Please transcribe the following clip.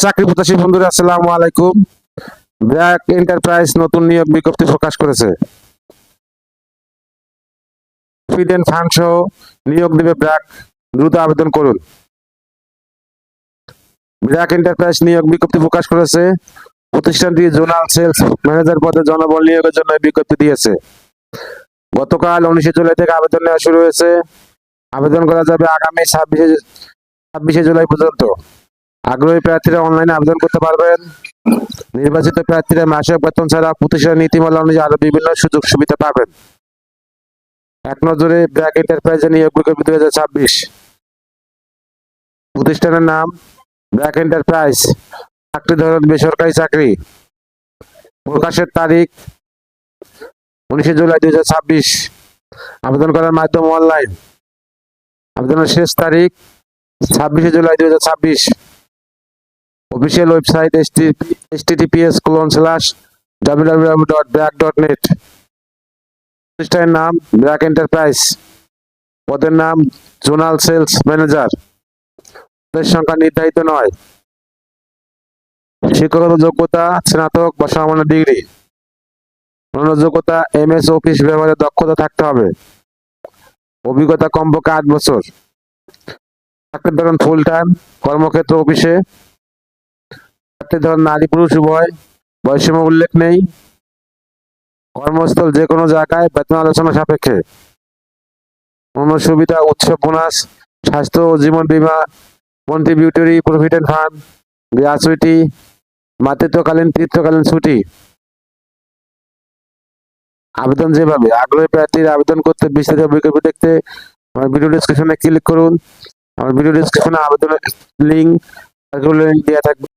চাকরি প্রত্যাশী বন্ধুরা, আসসালামু আলাইকুম। ব্র্যাক এন্টারপ্রাইজ নতুন নিয়োগ বিজ্ঞপ্তি প্রকাশ করেছে। প্রভিডেন্ট ফান্ড সহ নিয়োগ দেবে ব্র্যাক, দ্রুত আবেদন করুন। ব্র্যাক এন্টারপ্রাইজ নিয়োগ বিজ্ঞপ্তি প্রকাশ করেছে। প্রতিষ্ঠানটি জোনাল সেলস ম্যানেজার পদে জনবল নিয়োগের জন্য বিজ্ঞপ্তি দিয়েছে। গতকাল 19 জুলাই থেকে আবেদন নেওয়া শুরু হয়েছে। আবেদন করা যাবে আগামী 26 জুলাই পর্যন্ত। আগ্রহী প্রার্থীরা অনলাইনে আবেদন করতে পারবেন। নির্বাচিত প্রার্থীরা মাসিক বেতন ছাড়া প্রতিষ্ঠানের নীতিমালা অনুযায়ী আরো বিভিন্ন সুযোগ সুবিধা পাবেন। এক নজরে ব্র্যাক এন্টারপ্রাইজের নিয়োগ বিজ্ঞপ্তি 2026। প্রতিষ্ঠানের নাম ব্র্যাক এন্টারপ্রাইজ। চাকরি ধরন বেসরকারি চাকরি। প্রকাশের তারিখ 19 জুলাই 2026। আবেদন করার মাধ্যম অনলাইন। আবেদনের শেষ তারিখ 26 জুলাই 2026। Official website https://www.bragg.net। প্রতিষ্ঠানের নাম ব্র্যাক এন্টারপ্রাইজ। পদের নাম জোনাল সেলস ম্যানেজার। পদের সংখ্যা নির্ধারিত নয়। শিক্ষাগত যোগ্যতা স্নাতক বা সমমানের ডিগ্রি। অন্যান্য যোগ্যতা MS অফিস ব্যবহারে দক্ষতা থাকতে হবে। অভিজ্ঞতা কমপক্ষে 8 বছর। চাকরির ধরন ফুল টাইম, কর্মক্ষেত্র অফিসে। চাকরির ধরন নারী পুরুষ উভয়, বয়সসীমা উল্লেখ নেই। কর্মস্থল যে কোনো জায়গায়, বেতন আলোচনা সাপেক্ষে। অন্য সুবিধা উৎসব বোনাস, স্বাস্থ্য ও জীবন বীমা, কন্ট্রিবিউটরি প্রভিডেন্ট ফান্ড, গ্র্যাচুইটি, মাতৃত্বকালীন পিতৃত্বকালীন ছুটি। আবেদন যেভাবে, আগ্রহী প্রার্থীরা আবেদন করতে বিস্তারিত বিজ্ঞপ্তি দেখতে আমার ভিডিও ডেসক্রিপশনে ক্লিক করুন। আমার ভিডিও ডেসক্রিপশনে আবেদনের লিঙ্ক দেওয়া থাকবে।